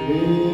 Krishna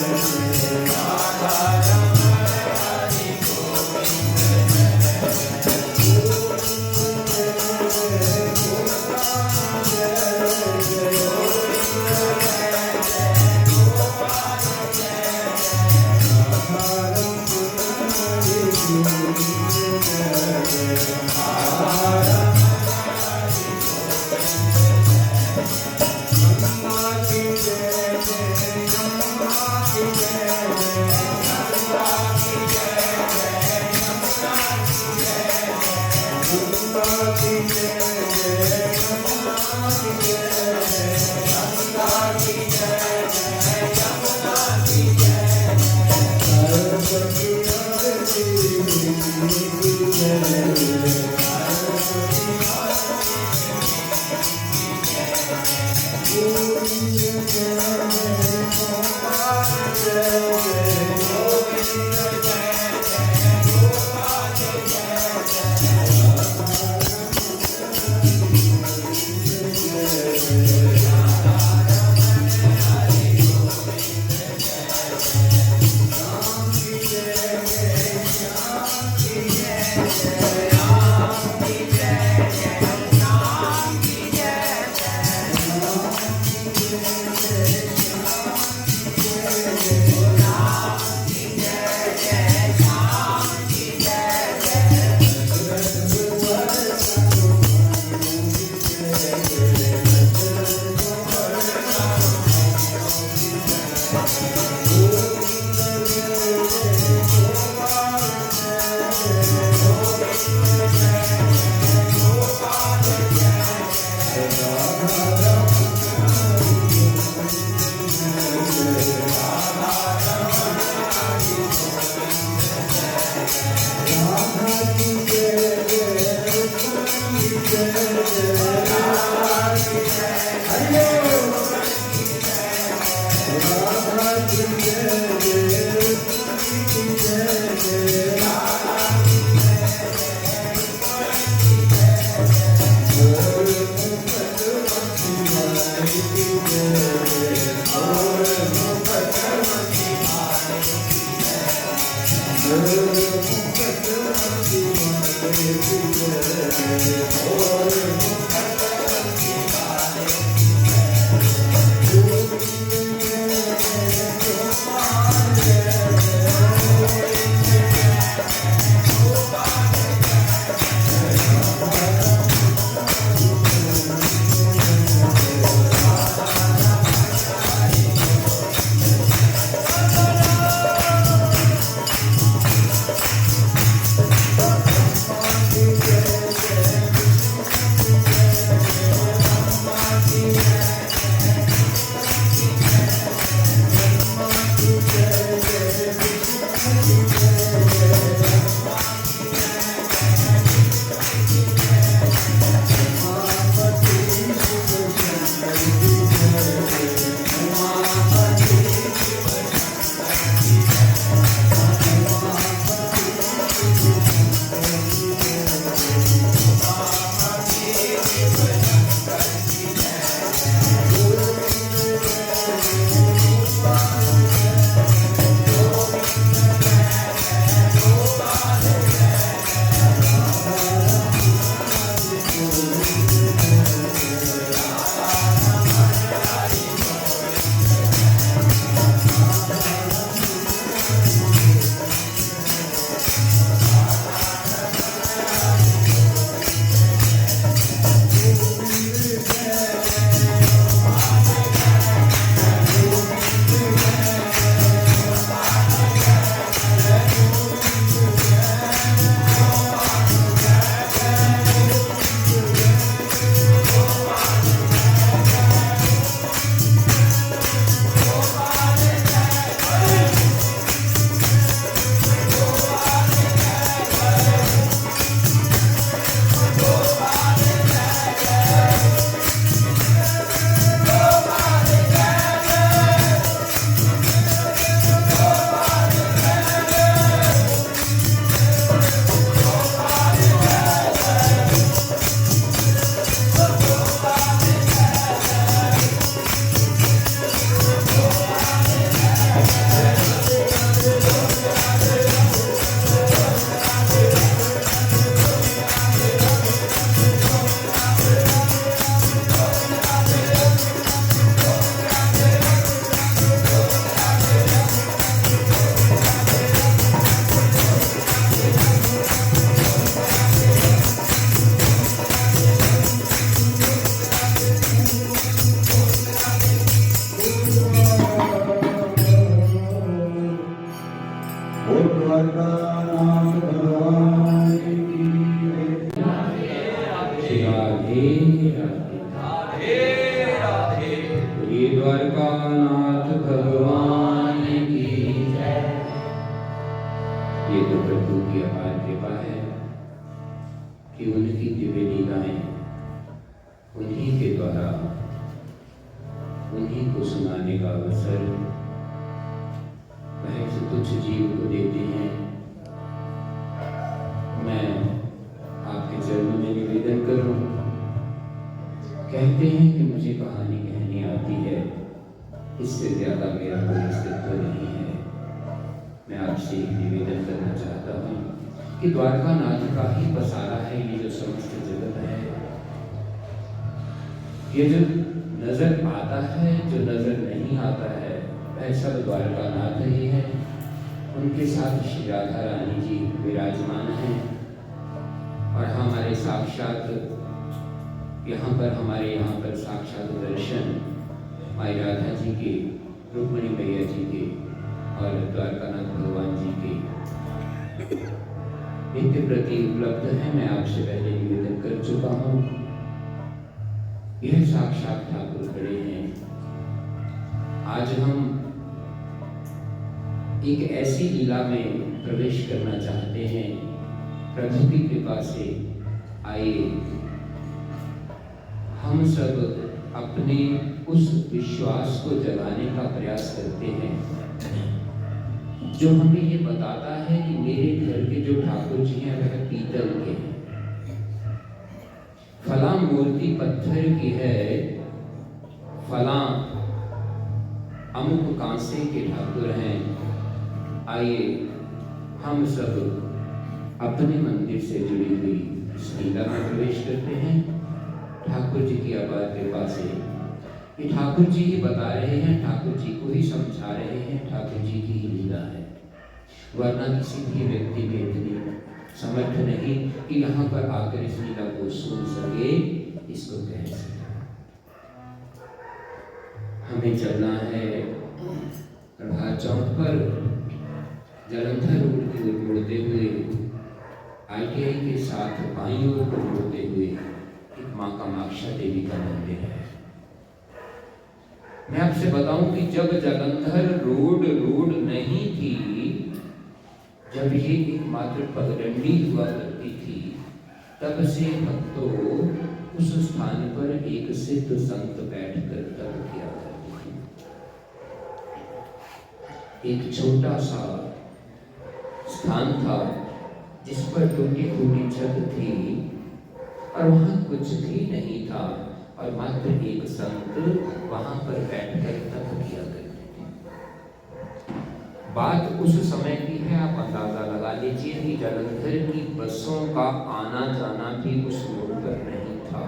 Thank you. Dwarkanath भगवान की राधे राधे राधे ये द्वारकानाथ भगवान की जय। ये तो प्रभु की अपार कृपा है कि उनकी दिव्य लीलाएं उन्हीं के द्वारा उन्हीं को सुनाने का अवसर वह से तुच्छ जीव को देते हैं। मैं आपके चरणों में निवेदन करूं, कहते हैं कि मुझे कहानी कहनी आती है, इससे ज्यादा मेरा कोई अस्तित्व नहीं है। मैं आपसे एक निवेदन करना चाहता हूं कि द्वारकानाथ का ही बसारा है ये जो समस्त जगत है। ये जो नजर आता है, जो नजर नहीं आता है, वह सब द्वारकानाथ ही है। उनके साथ श्री राधा रानी जी विराजमान हैं और हमारे साक्षात हमारे यहाँ पर साक्षात दर्शन माई राधा जी के, रुक्मिणी मैया जी के और द्वारकानाथ भगवान जी के नित्य प्रति उपलब्ध है। मैं आपसे पहले निवेदन कर चुका हूँ। यह साक्षात ठाकुर खड़े हैं। आज हम एक ऐसी लीला में प्रवेश करना चाहते हैं। प्रभु की कृपा से आइए हम सब अपने उस विश्वास को जगाने का प्रयास करते हैं जो हमें ये बताता है कि मेरे घर के जो ठाकुर जी हैं वह पीतल के हैं, फला मूर्ति पत्थर की है, फला अमुक कांसे के ठाकुर हैं। आइए हम सब अपने मंदिर से जुड़ी हुई इस लीला में प्रवेश करते हैं। ठाकुर जी की अपार कृपा से ये ठाकुर जी ही बता रहे हैं, ठाकुर जी को ही समझा रहे हैं, ठाकुर जी की ही लीला है। वरना किसी भी व्यक्ति में इतनी समर्थ नहीं कि यहाँ पर आकर इस लीला को सुन सके, इसको कह सके। हमें चलना है प्रभात चौक पर जालंधर रोड की ओर मुड़ते हुए, ITI के साथ बाईं ओर को मुड़ते हुए एक माँ कामाक्षा देवी का मंदिर है। मैं आपसे बताऊं कि जब जालंधर रोड नहीं थी, जब ये एकमात्र पगडंडी हुआ करती थी, तब से भक्तों उस स्थान पर एक सिद्ध संत बैठकर तप किया करते थे। एक छोटा सा स्थान था जिस पर टूटी फूटी छत थी और वहां कुछ भी नहीं था और मात्र एक संत वहां पर बैठकर तप किया करते थे। बात उस समय की है, आप अंदाजा लगा लीजिए कि जालंधर की बसों का आना जाना भी उस रोड पर नहीं था।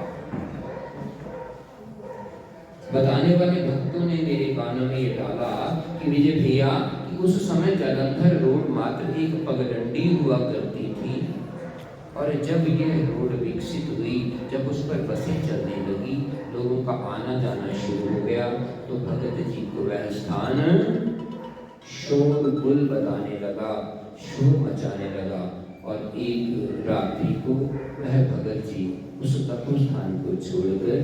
बताने वाले भक्तों ने मेरे कानों में ये डाला कि विजय भैया कि उस समय जालंधर रोड मात्र एक पगडंडी हुआ करती थी और जब यह रोड विकसित हुई, जब उस पर बसें चलने लगी, लोगों का आना जाना शुरू हो गया, तो भगत जी को वह स्थान शोरगुल बताने लगा, शोर मचाने लगा और एक रात्रि को वह भगत जी उस तपो स्थान को छोड़कर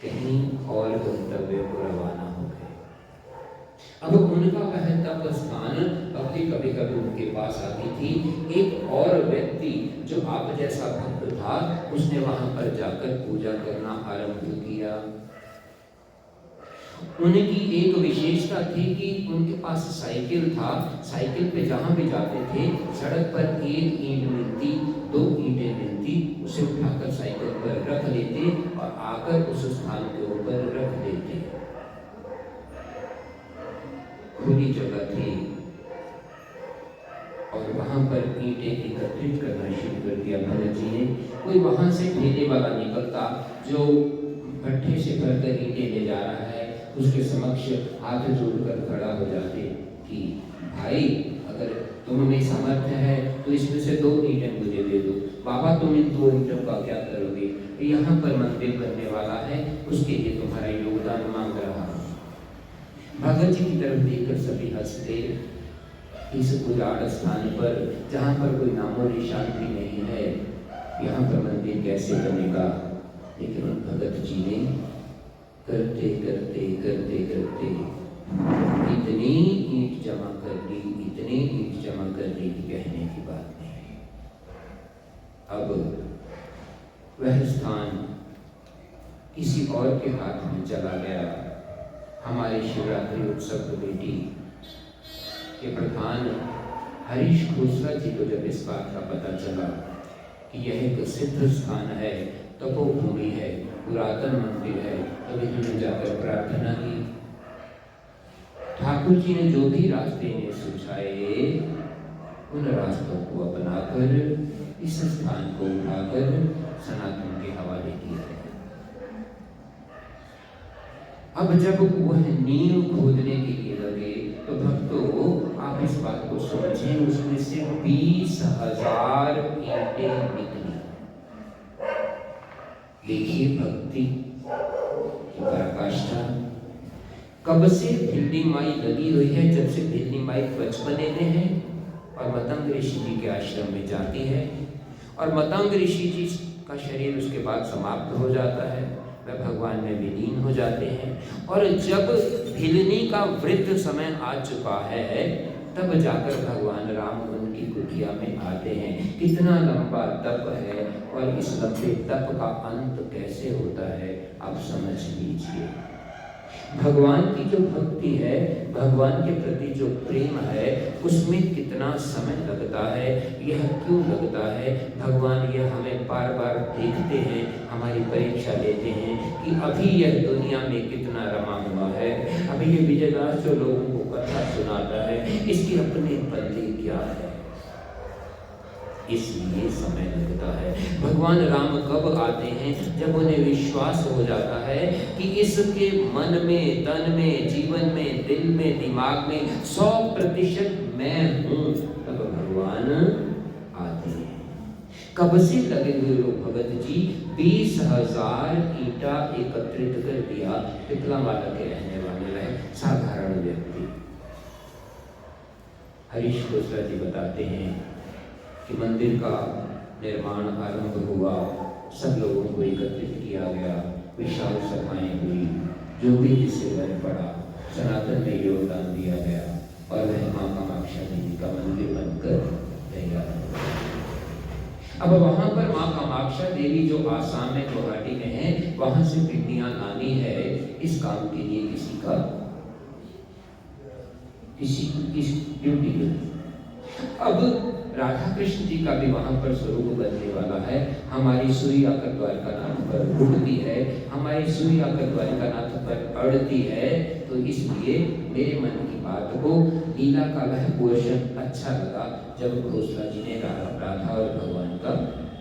कहीं और गंतव्य को रवाना हो गए। अब उनका वह तप स्थान भक्ति कभी कभी उनके पास आती थी। एक और व्यक्ति जो आप जैसा भक्त था, उसने वहां पर जाकर पूजा करना आरंभ किया। उनकी एक विशेषता थी कि उनके पास साइकिल था। साइकिल पे जहां भी जाते थे, सड़क पर एक ईंट मिलती, 2 ईंटें मिलती, उसे उठाकर साइकिल पर रख लेते और आकर उस स्थान के ऊपर रख देते। खुली जगह थी और वहां पर ईंटें एकत्रित करना शुरू कर दिया भगत जी ने। कोई वहां से ठेले वाला निकलता जो भट्ठे से भरकर ईंटें ले जा रहा है, उसके समक्ष हाथ जोड़कर खड़ा हो जाते कि भाई अगर तुम में समर्थ है तो इसमें से 2 ईंटें मुझे दे दो। बाबा तुम इन 2 ईंटों का क्या करोगे? यहाँ पर मंदिर बनने वाला है, उसके लिए तुम्हारा योगदान मांग रहा हूँ। भगत जी की तरफ देखकर सभी हंसते, इस उजाड़ स्थान पर जहाँ पर कोई नामो निशान भी नहीं है, यहाँ पर मंदिर कैसे बनेगा। लेकिन उन भगत जी ने करते करते करते करते इतनी ईंट जमा कर दी, इतनी ईंट जमा कर दी कि कहने की बात नहीं। अब वह स्थान किसी और के हाथ में चला गया। हमारे शिवरात्रि उत्सव कमेटी के प्रधान हरीश खोसला जी को जब इस बात का पता चला कि यह एक सिद्ध स्थान है, तपोभूमि है, पुरातन मंदिर है, तब इन्होंने जाकर प्रार्थना की। ठाकुर जी ने जो भी रास्ते इन्हें सुझाए, उन रास्तों को अपनाकर इस स्थान को उठाकर सनातन के हवाले किया है। अब जब वह नींव खोदने के लिए लगे तो भक्तों आप इस बात को समझें, उसमें से 20,000 ईंटें निकली। देखिए भक्ति की पराकाष्ठा। कब से भिल्ली माई लगी हुई है, जब से भिल्ली माई बचपने में है और मतंग ऋषि जी के आश्रम में जाती है और मतंग ऋषि जी का शरीर उसके बाद समाप्त हो जाता है, वह भगवान में विलीन हो जाते हैं। और जब भिलनी का वृद्ध समय आ चुका है, तब जाकर भगवान राम उनकी कुटिया में आते हैं। कितना लंबा तप है और इस लंबे तप का अंत कैसे होता है आप समझ लीजिए। भगवान की जो भक्ति है, भगवान के प्रति जो प्रेम है, उसमें कितना समय लगता है। यह क्यों लगता है? भगवान यह हमें बार बार देखते हैं, हमारी परीक्षा लेते हैं कि अभी यह दुनिया में कितना रमा हुआ है। अभी ये विजयदास जो लोगों को कथा सुनाता है, इसके अपने पल्ले क्या है, इसलिए समय लगता है। भगवान राम कब आते हैं? जब उन्हें विश्वास हो जाता है कि इसके मन में, तन में, जीवन में, दिल में, दिमाग में 100% मैं हूं, तब भगवान आते हैं। कब से लगे हुए लोग भगत जी 20,000 ईंटा एकत्रित कर दिया। पिपलावाला के रहने वाले रहे, साधारण व्यक्ति। हरीश खोसला जी बताते हैं कि मंदिर का निर्माण आरंभ हुआ, सब लोगों को एकत्रित किया गया, विशाल सभाएं हुई, जो भी जिससे वर पड़ा सनातन में योगदान दिया गया और वह माँ कामाक्षा देवी का मंदिर बनकर तैयार हुआ। अब वहां पर माँ कामाक्षा देवी जो आसाम में गुवाहाटी में है, वहां से पिंडियां लानी है। इस काम के लिए किसी ड्यूटी नहीं। अब राधा कृष्ण जी का भी वहां पर स्वरूप बनने वाला है। हमारी सुई आकर द्वारकानाथ पर उड़ती है, हमारी सुई आकर द्वारकानाथ पर अड़ती है। तो इसलिए मेरे मन की बात को लीला का वह पोर्शन अच्छा लगा जब खोसला जी ने राधा और भगवान का,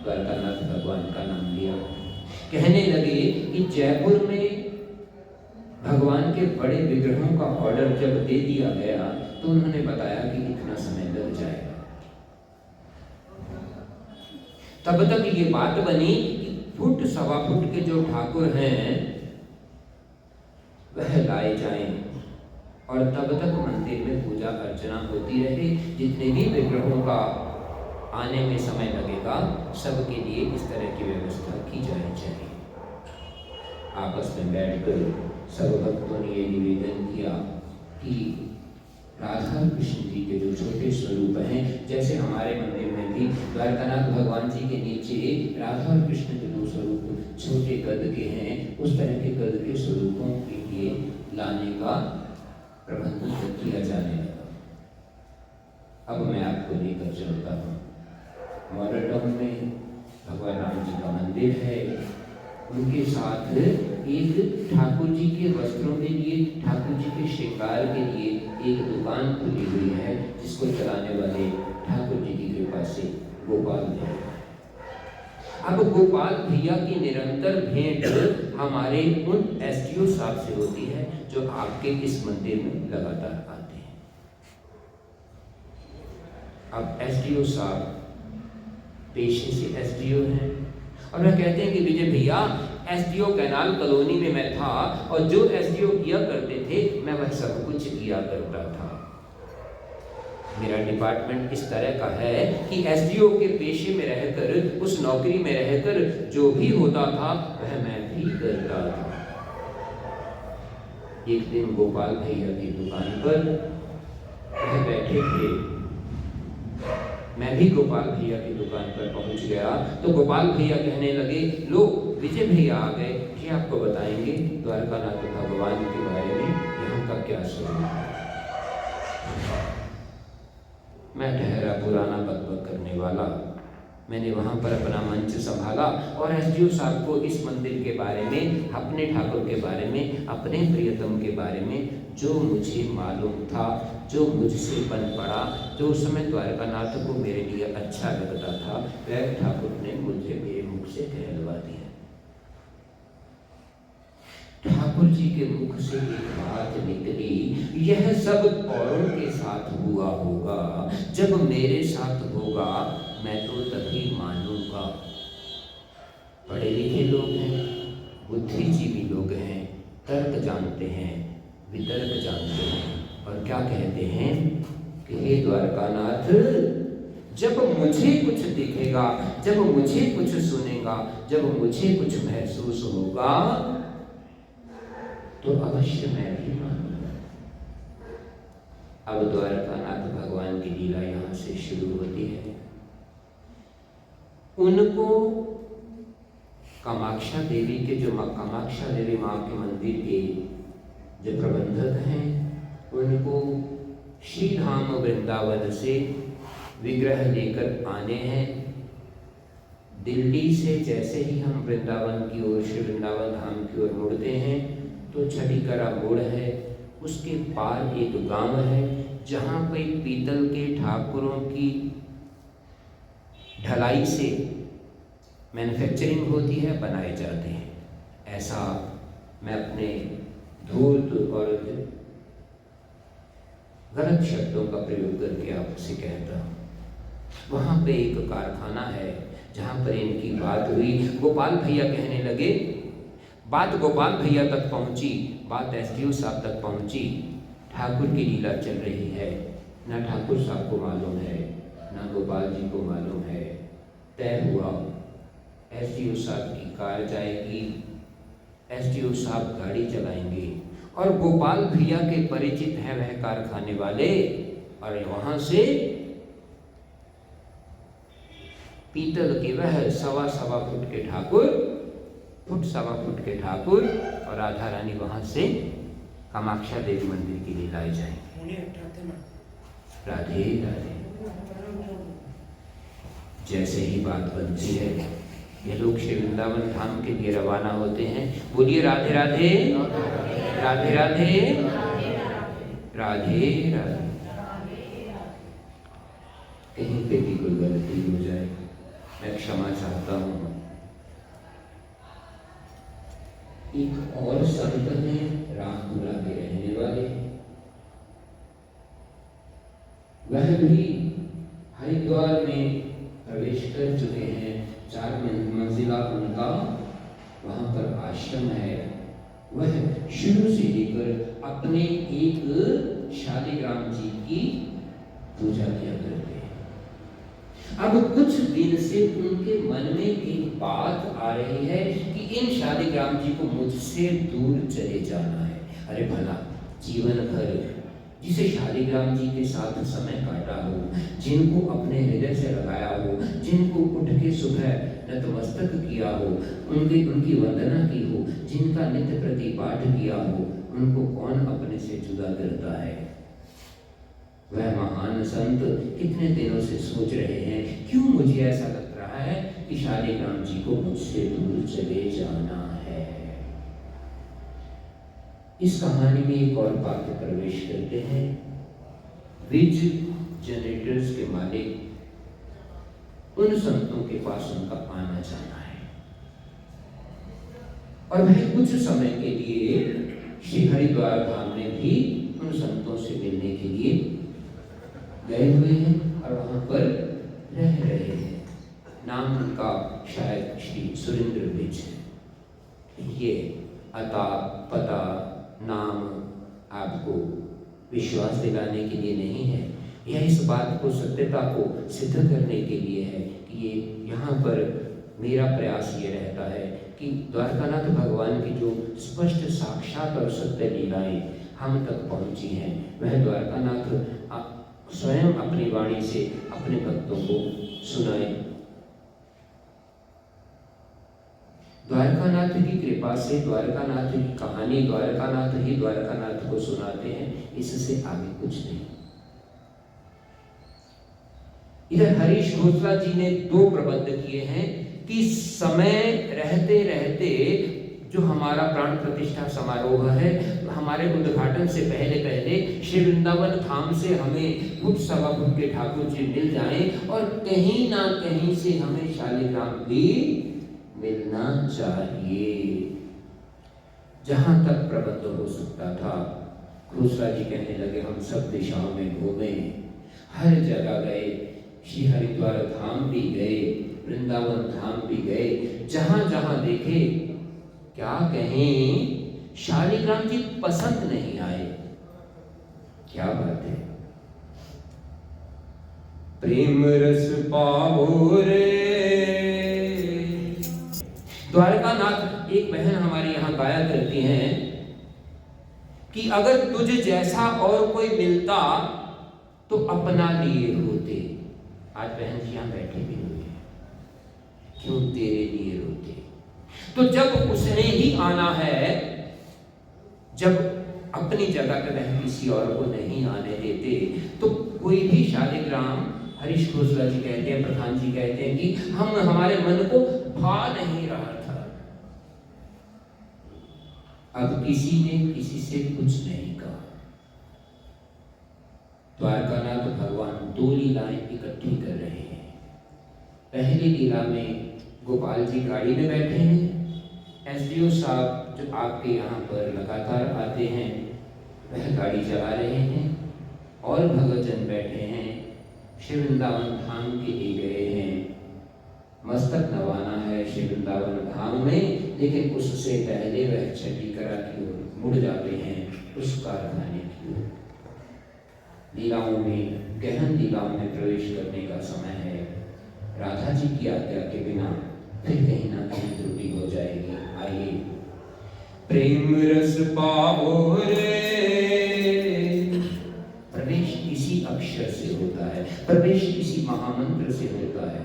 द्वारकानाथ भगवान का नाम लिया। कहने लगे कि जयपुर में भगवान के बड़े विग्रहों का ऑर्डर जब दे दिया गया तो उन्होंने बताया कि इतना समय लग जाएगा। तब तक ये बात बनी कि फुट सवा फुट के जो ठाकुर हैं वह लाए जाएं और तब तक मंदिर में पूजा अर्चना होती रहे। जितने भी विग्रहों का आने में समय लगेगा, सबके लिए इस तरह की व्यवस्था की जानी चाहिए। आपस में बैठकर सब भक्तों ने ये निवेदन किया कि राधा कृष्ण जी के जो छोटे स्वरूप हैं, जैसे हमारे मंदिर में भी द्वारकानाथ भगवान जी के नीचे राधा और कृष्ण के दो स्वरूप छोटे कद के हैं, उस तरह के कद के स्वरूपों के लिए लाने का प्रबंध किया जाने लगा। अब मैं आपको लेकर चलता हूँ। मॉडल टाउन में भगवान राम जी का मंदिर है, उनके साथ एक ठाकुर जी के वस्त्रों के लिए, ठाकुर जी के श्रृंगार के लिए एक दुकान खुली हुई है, जिसको चलाने वाले ठाकुर जी की कृपा से गोपाल भैया। अब गोपाल भैया की निरंतर भेंट हमारे उन एसडीओ साहब से होती है जो आपके इस मंदिर में लगातार आते हैं। अब एसडीओ साहब पेशे से एसडीओ हैं और वह कहते हैं कि विजय भैया, एसडीओ कैनाल कॉलोनी में मैं था और जो एसडीओ किया करते थे मैं वह सब कुछ किया करता था। मेरा डिपार्टमेंट इस तरह का है कि एसडीओ के पेशे में रहकर, उस नौकरी में रहकर जो भी होता था वह मैं भी करता था। एक दिन गोपाल भैया की दुकान पर वह बैठे थे, मैं भी गोपाल भैया की दुकान पर पहुंच गया तो गोपाल भैया कहने लगे, लो विजय भैया आ गए, ये आपको बताएंगे द्वारकानाथ भगवान के बारे में, यहाँ का क्या स्वरूप है। मैं ठहरा पुराना बकबक करने वाला, मैंने वहाँ पर अपना मंच संभाला और एसडीओ साहब को इस मंदिर के बारे में, अपने ठाकुर के बारे में, अपने प्रियतम के बारे में जो मुझे मालूम था, जो मुझसे बन पड़ा, जो उस समय द्वारकानाथ को मेरे लिए अच्छा लगता था, वह ठाकुर ने मुझे मेरे मुख से कहलवा दिया। ठाकुर जी के मुख से एक बात निकली, यह सब औरों के साथ हुआ होगा, जब मेरे साथ होगा मैं तो तभी मानूंगा। पढ़े लिखे लोग हैं, बुद्धिजीवी लोग हैं, तर्क जानते हैं, वितर्क जानते हैं और क्या कहते हैं कि हे द्वारकानाथ, जब मुझे कुछ दिखेगा, जब मुझे कुछ सुनेगा, जब मुझे कुछ महसूस होगा तो अवश्य मैं भी मानूंगा। अब द्वारकानाथ भगवान की लीला यहाँ से शुरू होती है। उनको कामाक्षा देवी के, जो कामाक्षा देवी माँ के मंदिर के जो प्रबंधक हैं, उनको श्री धाम वृंदावन से विग्रह लेकर आने हैं। दिल्ली से जैसे ही हम वृंदावन की ओर, श्री वृंदावन धाम की ओर मुड़ते हैं तो छठीकरा मोड़ है, उसके पार एक गांव है जहाँ पे पीतल के ठाकुरों की ढलाई से मैन्युफैक्चरिंग होती है, बनाए जाते हैं। ऐसा मैं अपने धूर्त और गलत शब्दों का प्रयोग करके आपसे कहता हूँ। वहाँ पे एक कारखाना है जहाँ पर इनकी बात हुई। गोपाल भैया कहने लगे, बात गोपाल भैया तक पहुँची, बात एसडीओ साहब तक पहुँची, ठाकुर की लीला चल रही है, ना ठाकुर साहब को मालूम है, ना गोपाल जी को मालूम है। तय हुआ एसडीओ साहब की कार जाएगी, एसडीओ साहब गाड़ी चलाएंगे और गोपाल भैया के परिचित हैं वह कारखाने वाले, और वहां से पीतल के वह 1.25 फुट के ठाकुर, 1.25 फुट के ठाकुर और राधा रानी वहां से कामाक्षा देवी मंदिर के लिए लाए जाएंगे। राधे राधे। जैसे ही बात बनती है, ये लोग श्री वृंदावन धाम के लिए रवाना होते हैं। बोलिए राधे राधे, राधे राधे, राधे राधे। कहीं पे भी कोई गलती हो जाए मैं क्षमा चाहता हूँ। एक और संत हैं, रामपुरा के रहने वाले, वह भी हरिद्वार में प्रवेश कर चुके हैं। 4 मंजिला उनका वहां पर आश्रम है। वह शुरू से लेकर अपने एक शालिग्राम जी की पूजा किया करते हैं। अब कुछ दिन से उनके मन में एक बात आ रही है कि इन शालिग्राम जी को मुझसे दूर चले जाना है। अरे भला जीवन भर जिसे शालिग्राम जी के साथ समय काटा हो, जिनको अपने हृदय से लगाया हो, जिनको उठ के सुबह नतमस्तक किया हो, उनकी वंदना की हो, जिनका नित्य प्रति पाठ किया हो, उनको कौन अपने से जुदा करता है। वह महान संत कितने दिनों से सोच रहे हैं, क्यों मुझे ऐसा लग रहा है कि शालिग्राम जी को मुझसे दूर चले जाना है। इस कहानी में एक और पात्र प्रवेश करते हैं। ब्रिज जनरेटर्स के मालिक, उन संतों के पास उनका आना जाना है और वह कुछ समय के लिए श्री हरिद्वार धाम में भी उन संतों से मिलने के लिए गए हुए हैं और वहां पर रह रहे हैं। नाम उनका शायद श्री सुरेंद्र ब्रिज है। ये अता पता नाम आपको विश्वास दिलाने के लिए नहीं है, यह इस बात को, सत्यता को सिद्ध करने के लिए है कि ये यहाँ पर मेरा प्रयास ये रहता है कि द्वारकानाथ भगवान की जो स्पष्ट साक्षात और सत्य लीलाएं हम तक पहुंची हैं, वह द्वारकानाथ स्वयं अपनी वाणी से अपने भक्तों को सुनाए। द्वारकानाथ की कृपा से, द्वारकानाथ की कहानी द्वारकानाथ ही द्वारकानाथ को सुनाते हैं, इससे आगे कुछ नहीं। इधर हरीश खोसला जी ने 2 प्रबंध किए हैं कि समय रहते रहते जो हमारा प्राण प्रतिष्ठा समारोह है, हमारे उद्घाटन से पहले पहले श्री वृंदावन धाम से हमें फुट सवा फुट के ठाकुर जी मिल जाएं और कहीं ना कहीं से हमें शालिग्राम भी मिलना चाहिए। जहां तक प्रबंध हो सकता था, खोसला जी कहने लगे हम सब दिशाओं में घूमे, हर जगह गए, श्री हरिद्वार धाम भी गए, वृंदावन धाम भी गए, जहां जहां देखे, क्या कहें, शालिग्राम जी पसंद नहीं आए। क्या बात है, प्रेम रस पावो रे। द्वारकानाथ, एक बहन हमारी यहाँ गाया करती हैं कि अगर तुझ जैसा और कोई मिलता तो अपना लिए होते। आज बहन जी यहाँ बैठे भी हुए हैं, क्यों तेरे लिए रोते। तो जब उसने ही आना है, जब अपनी जगह पे वह किसी और को नहीं आने देते, तो कोई भी शालिग्राम, हरीश खोसला जी कहते हैं, प्रधान जी कहते हैं कि हमारे मन को भा नहीं रहा था। अब किसी ने किसी से कुछ नहीं कहा। द्वारकानाथ भगवान 2 लीलाएं इकट्ठी कर रहे हैं। पहली लीला में गोपाल जी गाड़ी में बैठे हैं, एसडीओ साहब जो आपके यहाँ पर लगातार आते हैं वह गाड़ी चला रहे हैं, और भगतजन बैठे हैं, श्री वृंदावन धाम के लिए गए हैं, मस्तक नवाना है श्री वृंदावन धाम में, लेकिन उससे पहले वह छठी करा की ओर मुड़ जाते हैं उस कारखाने की ओर। लीलाओं में, गहन लीलाओं में प्रवेश करने का समय है। राधा जी की आज्ञा के बिना फिर कहीं ना कहीं त्रुटि हो जाएगी। आइए, प्रेम रस पावो रे। प्रवेश किसी अक्षर से होता है, प्रवेश किसी महामंत्र से होता है।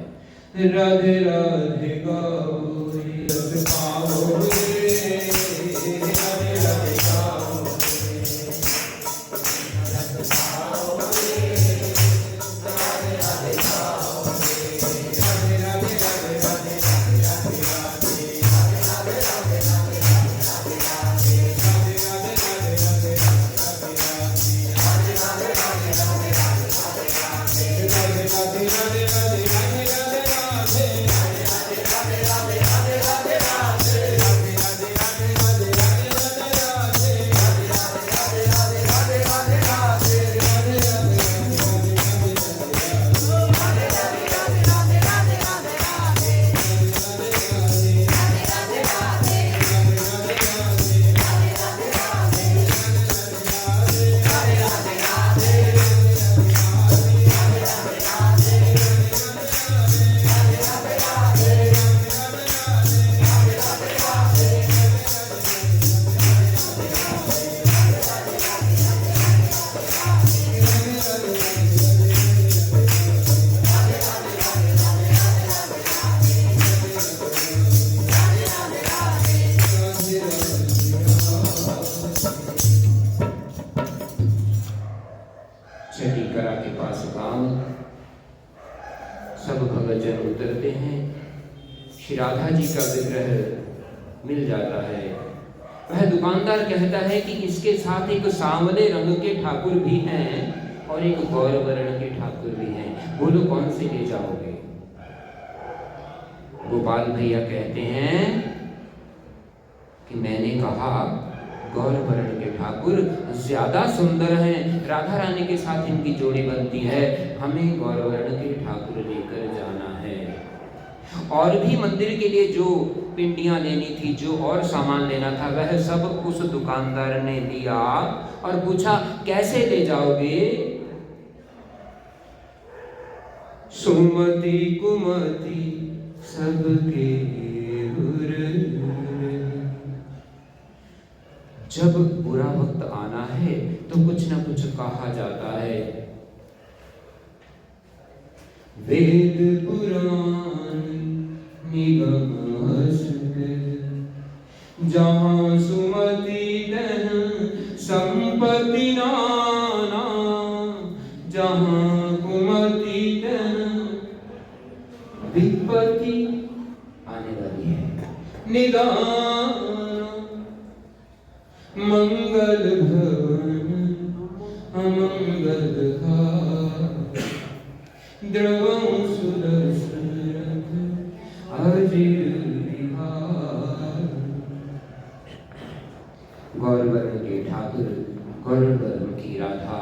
राधे राधे गाओ रे, रस पावो रे, राधे राधे गाओ रे, रस पावो रे, राधे राधे गाओ रे, राधे राधे राधे राधे राधे राधे राधे राधे राधे छठीकरा के पास गांव, सब भगतजन उतरते हैं, श्री राधा जी का विग्रह मिल जाता है। वह दुकानदार कहता है कि इसके साथ एक सांवले रंग के ठाकुर भी हैं और एक गौर वर्ण के ठाकुर भी हैं, बोलो कौन से ले जाओगे। गोपाल भैया कहते हैं कि मैंने कहा गौर वर्ण के ठाकुर ज्यादा सुंदर हैं, राधा रानी के साथ इनकी जोड़ी बनती है, हमें गौर वर्ण के ठाकुर लेकर जाना है। और भी मंदिर के लिए जो पिंडियां लेनी थी, जो और सामान लेना था, वह सब उस दुकानदार ने लिया और पूछा कैसे ले जाओगे। सुमति कुमति सबके गुर। जब बुरा वक्त आना है तो कुछ ना कुछ कहा जाता है। वेद पुराण निगम जहाँ सुमति तहाँ संपत्ति नाना, जहाँ कुमति तहाँ विपत्ति आने वाली है। निदान मंगल भवन अमंगल द्रवं सुदर्शन अजिर विहार। गौरवर्ण के ठाकुर, गौरवर्ण की राधा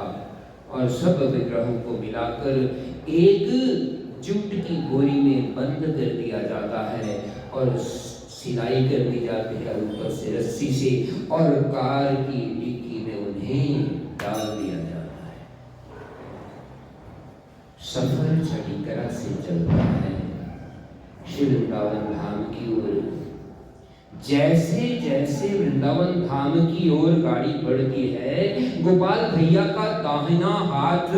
और सब विग्रहों को मिलाकर एक जूट की बोरी में बंद कर दिया जाता है और सिलाई कर दी जाती है ऊपर से रस्सी से, और कार की डिक्की में उन्हें डाल दिया जाता है। सफर छठी तरह से चलता है श्री वृंदावन धाम की ओर। जैसे जैसे वृंदावन धाम की ओर गाड़ी बढ़ती है, गोपाल भैया का दाहिना हाथ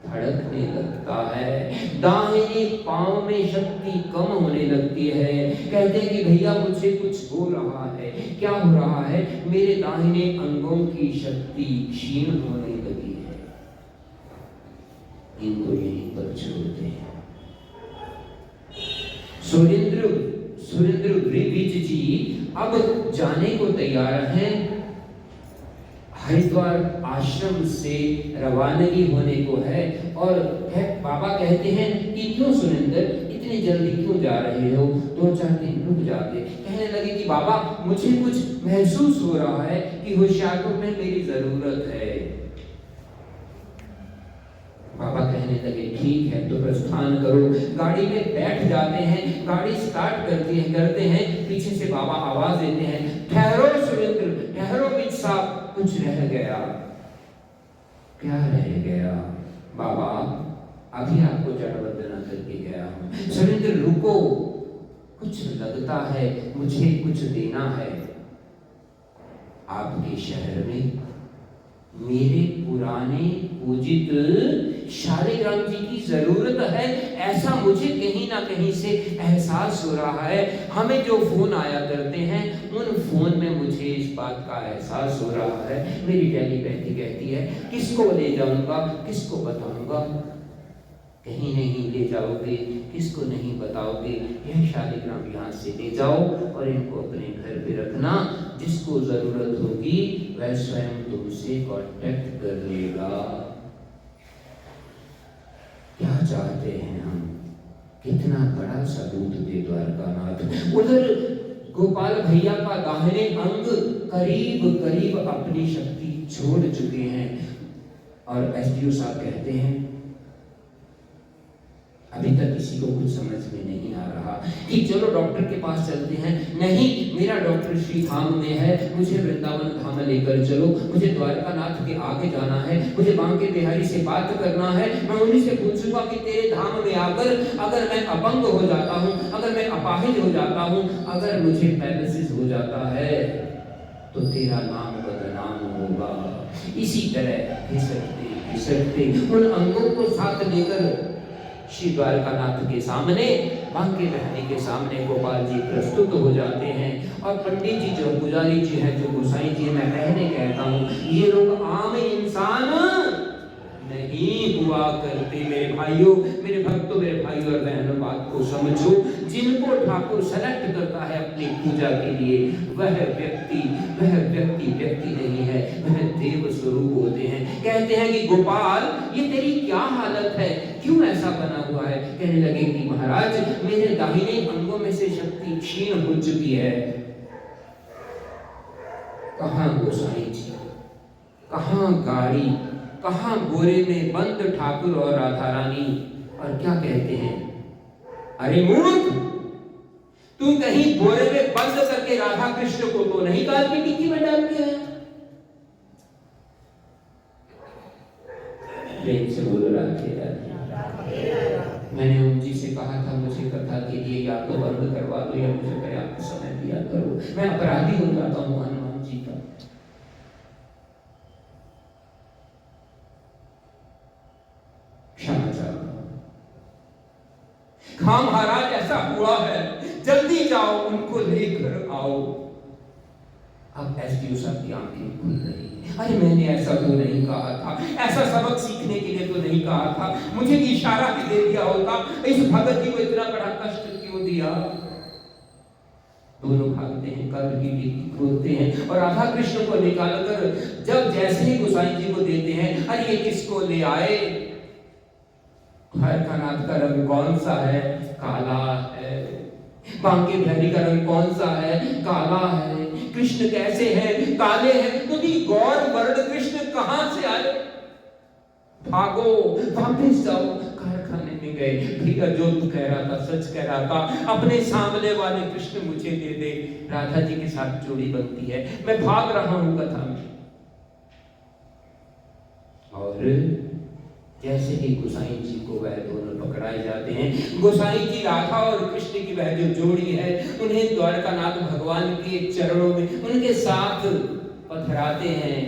धड़कने लगता है, दाहिने पांव में शक्ति कम होने लगती है। कहते हैं कि भैया मुझे कुछ हो रहा है। क्या हो रहा है? मेरे दाहिने अंगों की शक्ति क्षीण होने लगी है। इनको यहीं पर छोड़ते हैं। सुरेंद्र वृविज जी अब जाने को तैयार हैं। हरिद्वार आश्रम से रवानगी होने को है और बाबा कहते हैं कि क्यों सुरेंद्र इतनी जल्दी क्यों जा रहे हो? 2-4 दिन रुक जाते। कहने लगे कि बाबा मुझे कुछ महसूस हो रहा है कि होशियारपुर में मेरी जरूरत है। बाबा कहने लगे ठीक है तो प्रस्थान करो। गाड़ी में बैठ जाते हैं, गाड़ी स्टार्ट करते हैं। पीछे से बाबा आवाज देते हैं, ठहरो सुरेंद्र, ठहरो मित साहब, कुछ रह गया। क्या रह गया? बाबा अभी आपको जड़वंदना करके गया हूं। सुरेंद्र रुको, कुछ लगता है मुझे कुछ देना है। आपके शहर में मेरे पुराने पूजित शालिग्राम जी की जरूरत है, ऐसा मुझे कहीं ना कहीं से एहसास हो रहा है। हमें जो फोन आया करते हैं उन फोन में मुझे इस बात का एहसास हो रहा है। मेरी टेलीपैथी कहती है किसको ले जाऊंगा, किसको बताऊंगा? कहीं नहीं ले जाओगे, किसको नहीं बताओगे। यह शालिग्राम यहाँ से ले जाओ और इनको अपने घर पे रखना। जिसको जरूरत होगी वह स्वयं तुमसे कांटेक्ट कर लेगा। क्या चाहते हैं हम? कितना बड़ा सबूत दे द्वारकानाथ। उधर गोपाल भैया का दाहिने अंग करीब करीब अपनी शक्ति छोड़ चुके हैं और एसडीओ साहब कहते हैं अभी तक किसी को कुछ समझ में नहीं आ रहा कि चलो डॉक्टर के पास चलते हैं। नहीं, मेरा डॉक्टर श्री धाम में है, मुझे वृंदावन धाम लेकर चलो, मुझे द्वारकानाथ के आगे जाना है, मुझे बांके बिहारी से बात करना है। मैं उन्हीं से पूछूंगा कि तेरे धाम में आकर अगर मैं अपंग हो जाता हूँ, अगर मैं अपाहिज हो जाता हूँ, अगर मुझे पैरालिसिस हो जाता है तो तेरा नाम बदनाम होगा। इसी तरह घिसटते घिसटते उन अंगों को साथ लेकर श्री द्वारकानाथ के सामने, बांके बिहारी के सामने गोपाल जी प्रस्तुत हो जाते हैं। और पंडित जी जो पुजारी जी हैं, जो गोसाई जी, मैं पहले कहता हूँ ये लोग आम इंसान नहीं हुआ करते। मेरे भाइयों, मेरे भक्तों, मेरे भाइयों और बहनों, बात को समझो। जिनको ठाकुर सेलेक्ट करता है अपनी पूजा के लिए, वह व्यक्ति नहीं है, वह देव स्वरूप होते हैं। कहते हैं कि गोपाल ये तेरी क्या हालत है, क्यों ऐसा बना हुआ है? कहने लगे कि महाराज मेरे दाहिने अंगों में से शक्ति क्षीण हो चुकी है। कहां गोसाई जी, कहां गाड़ी, कहां बोरे में बंद ठाकुर और राधा रानी? और क्या कहते हैं, अरे मूर्ख, तू कहीं बोरे में बंद करके राधा कृष्ण को तो नहीं काल की टिक्की में डाल दिया है? प्रेम से बोलो राधे राधे। मैंने ओम जी से कहा था मुझे कथा के लिए या तो बंद करवा दो या मुझे पर्याप्त समय दिया करो, मैं अपराधी हो जाता हूँ हनुमान जी का। क्षमा चाहता हूं। हाँ महाराज ऐसा हुआ है, जल्दी जाओ उनको लेकर आओ। अब एसडीओ साहब की आंखें खुल रही है। अरे मैंने ऐसा तो नहीं कहा था, ऐसा सबक सीखने के लिए तो नहीं कहा था, मुझे इशारा भी दे दिया होता, इस भगत जी को इतना बड़ा कष्ट क्यों दिया। दोनों भागते हैं, कर्ण की टीकी खोलते हैं और राधा कृष्ण को निकालकर जब जैसे ही गोसाई जी को देते हैं, अरे ये किसको ले आए। हरकनाथ का रंग कौन सा है? काला है। बांके बिहारी का रंग कौन सा है? काला है। कृष्ण कैसे हैं? काले हैं। तो ये गौर वर्ण कृष्ण कहां से आए? भागो, वापस जाओ। कारखाने में गए, भैया जो तू कह रहा था सच कह रहा था, अपने सामने वाले कृष्ण मुझे दे दे। राधा जी के साथ जोड़ी बनती है, मैं भाग रहा हूं कथा में। और जैसे ही गोसाई जी को वह दोनों पकड़ाए जाते हैं, गोसाई जी राधा और कृष्ण की वह जो जोड़ी है, उन्हें द्वारकानाथ भगवान के चरणों में उनके साथ पधराते हैं।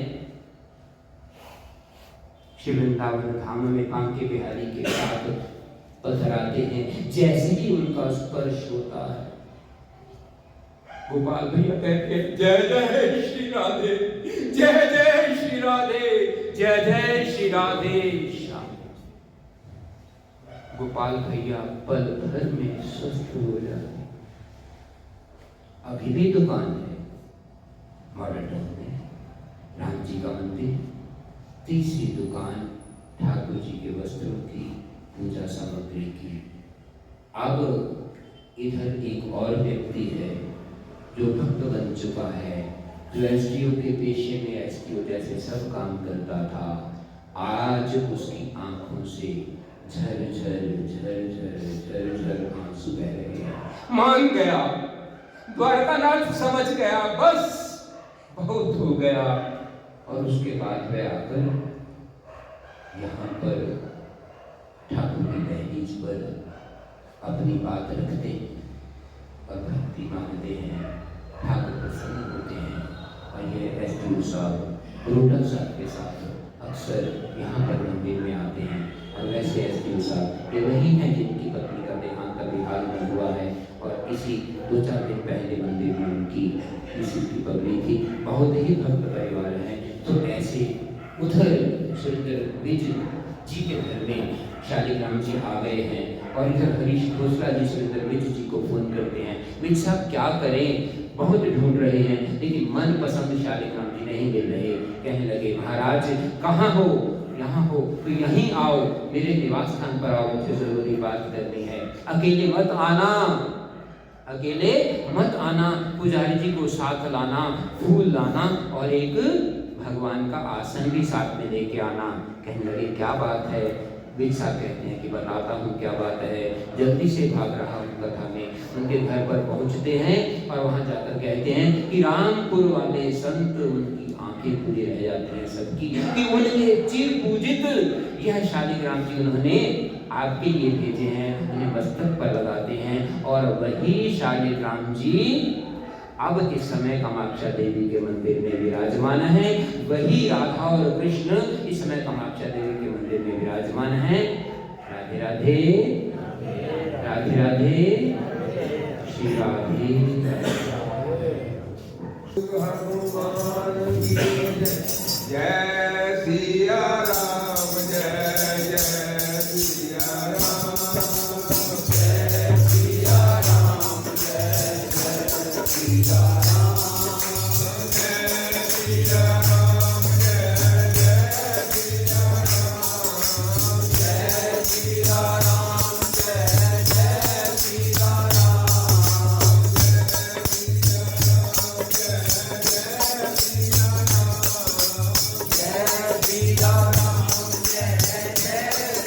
श्री वृंदावन धाम में बांके बिहारी के साथ पधराते हैं। जैसे ही उनका स्पर्श होता है, गोपाल भैया कहते हैं जय जय श्री राधे, जय जय श्री राधे, जय जय श्री राधे। गोपाल भैया पल भर में स्वस्थ हो जाते। अभी भी दुकान है मॉडल टाउन में, राम जी का मंदिर। तीसरी दुकान ठाकुर जी के वस्त्रों की, पूजा सामग्री की। अब इधर एक और व्यक्ति है जो भक्त बन चुका है, जो एसडीओ के पेशे में एसडीओ जैसे सब काम करता था। आज उसकी आंखों से झर झर झर झर झर झर आंसू बह रहे हैं। मान गया, द्वारकानाथ समझ गया, बस बहुत हो गया। और उसके बाद वह आकर यहाँ पर ठाकुर की दहलीज पर अपनी बात रखते और भक्ति मांगते हैं। ठाकुर प्रसन्न होते हैं और ये एसडीओ साहब रोडा साहब के साथ अक्सर यहाँ पर मंदिर में आते हैं। और वैसे एसडीओ साहब ये वही हैं जिनकी पत्नी का देहांत अभी हाल में हुआ है और इसी 2-4 दिन पहले मंदिर में उनकी किसी की पगड़ी थी। बहुत ही भक्त परिवार है। तो ऐसे उधर सुरेंद्र विज जी के घर में शालिग्राम जी आ गए हैं और इधर हरीश खोसला जी सुरेंद्र विज जी को फोन करते हैं, विज साहब क्या करें, बहुत ढूंढ रहे हैं लेकिन मन पसंद शालिग्राम जी नहीं मिल रहे। कहने लगे महाराज कहाँ हो? यहाँ हो तो यहीं आओ, मेरे निवास स्थान पर आओ, मुझे जरूरी बात करनी है। अकेले मत आना, अकेले मत आना, पुजारी जी को साथ लाना, फूल लाना और एक भगवान का आसन भी साथ में लेके आना। कहने लगे क्या बात है? विज साहब कहते हैं कि बताता हूँ क्या बात है। जल्दी से भाग रहा हूँ कथा में। उनके घर पर पहुँचते हैं और वहाँ जाकर कहते हैं कि रामपुर वाले संत, उनकी आंखें खुली रह जाती हैं सबकी कि उनके चिर पूजित यह शालिग्राम जी उन्होंने आपके लिए भेजे हैं, उन्हें मस्तक पर लगाते हैं। और वही शालिग्राम जी अब इस समय कामाक्षा देवी के मंदिर में विराजमान है। वही राधा और कृष्ण इस समय कामाक्षा देवी के मंदिर में विराजमान है। राधे राधे, राधे राधे, श्री राधे। जय सिया राम, जय जय सिया राम, जय सिया राम, जय जय सिया राम, जय सिया राम, जय जय सिया राम, जय सिया राम, जय जय सिया राम, जय सिया राम, जय जय सिया राम, जय सिया राम, जय जय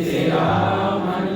तेरा मन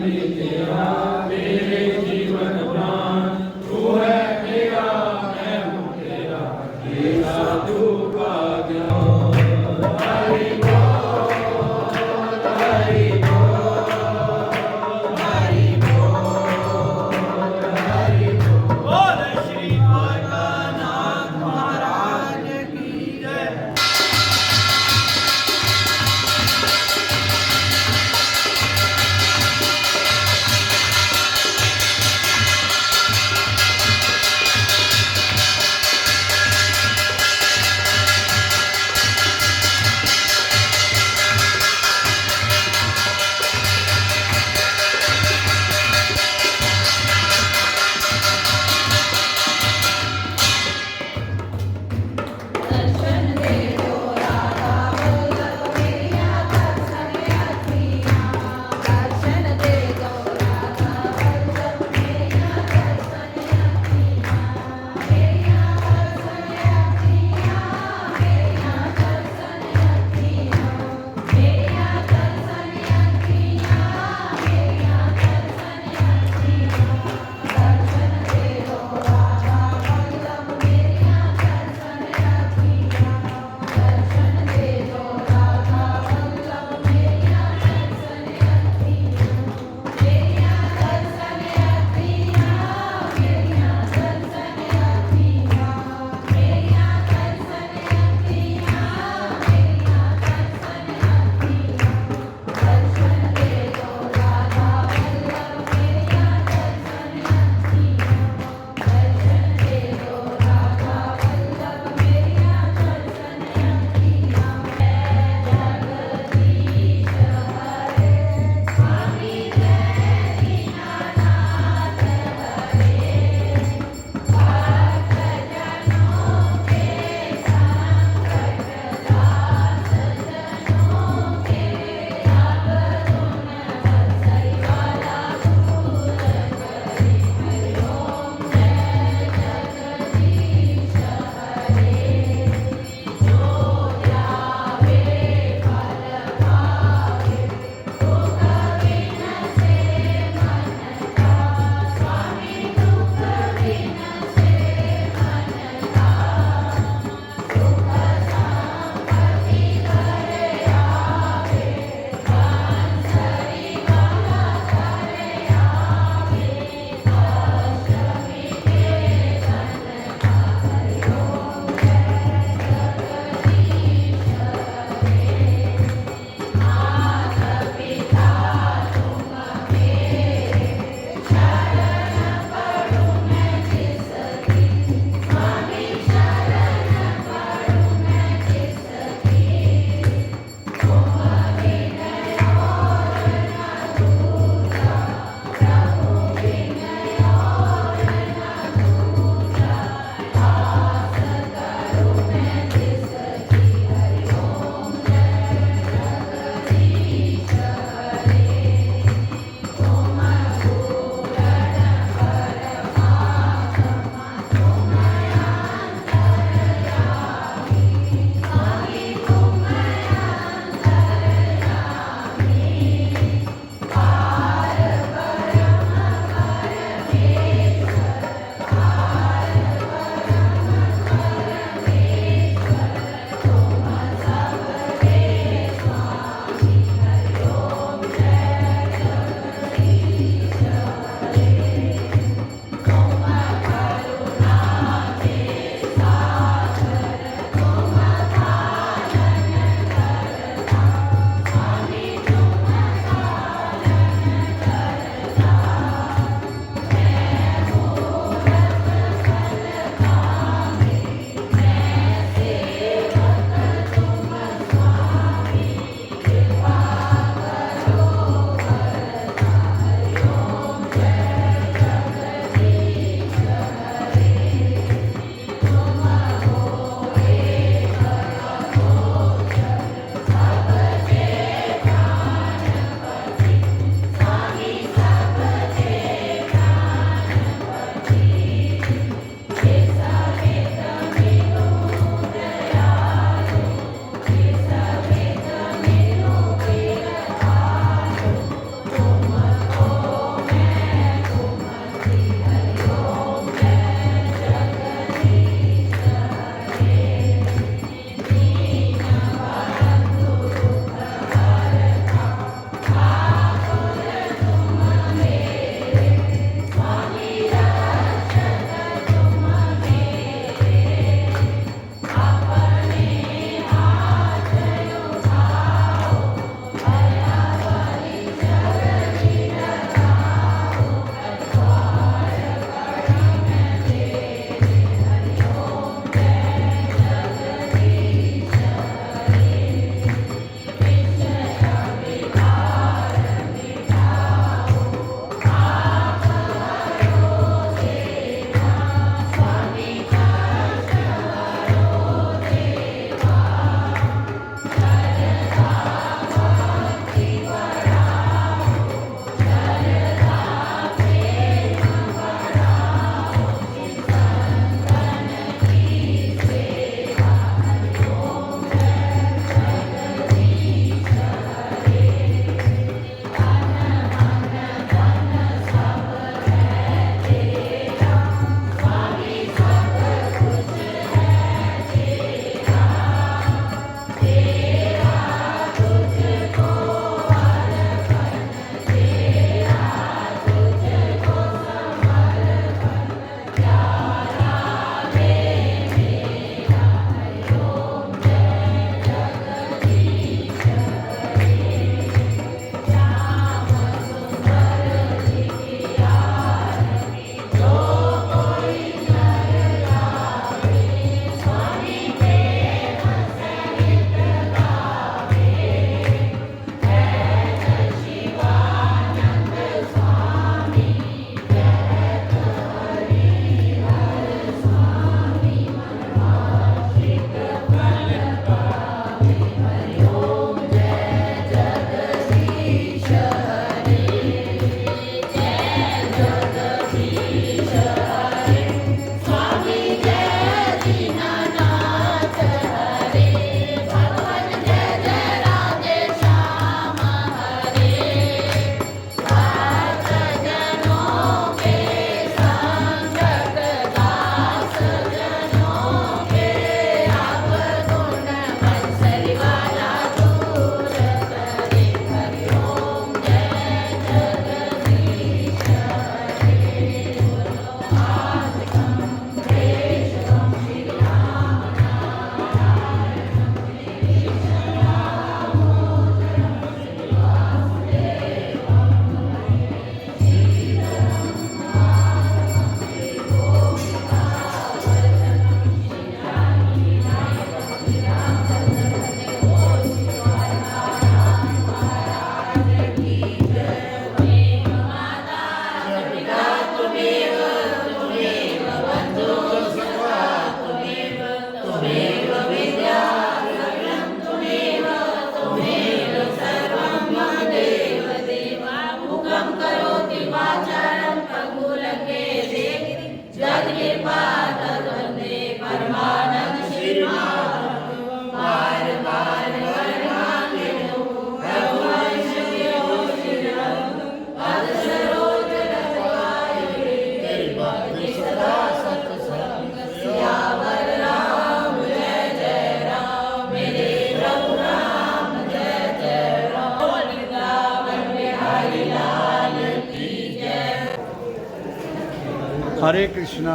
हरे कृष्णा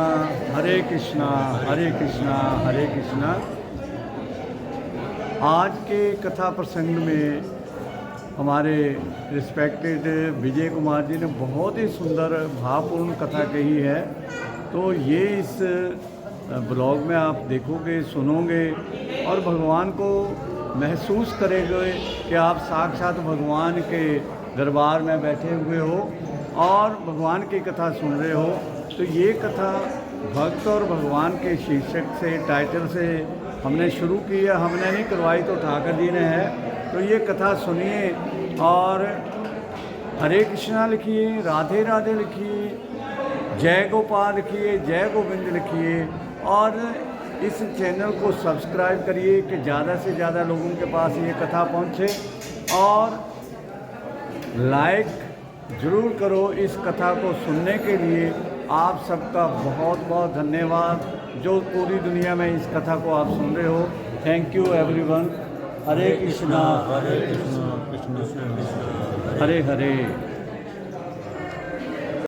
हरे कृष्णा हरे कृष्णा हरे कृष्णा। आज के कथा प्रसंग में हमारे रिस्पेक्टेड विजय कुमार जी ने बहुत ही सुंदर भावपूर्ण कथा कही है। तो ये इस ब्लॉग में आप देखोगे, सुनोगे और भगवान को महसूस करेंगे कि आप साक्षात भगवान के दरबार में बैठे हुए हो और भगवान की कथा सुन रहे हो। तो ये कथा भक्त और भगवान के शीर्षक से, टाइटल से हमने शुरू की है। हमने नहीं करवाई तो ठाकर जी ने है। तो ये कथा सुनिए और हरे कृष्णा लिखिए, राधे राधे लिखिए, जय गोपाल लिखिए, जय गोविंद लिखिए और इस चैनल को सब्सक्राइब करिए कि ज़्यादा से ज़्यादा लोगों के पास ये कथा पहुँचे और लाइक ज़रूर करो। इस कथा को सुनने के लिए आप सबका बहुत बहुत धन्यवाद जो पूरी दुनिया में इस कथा को आप सुन रहे हो। Thank you everyone. Hare Krishna Hare Krishna Krishna Krishna Hare Hare.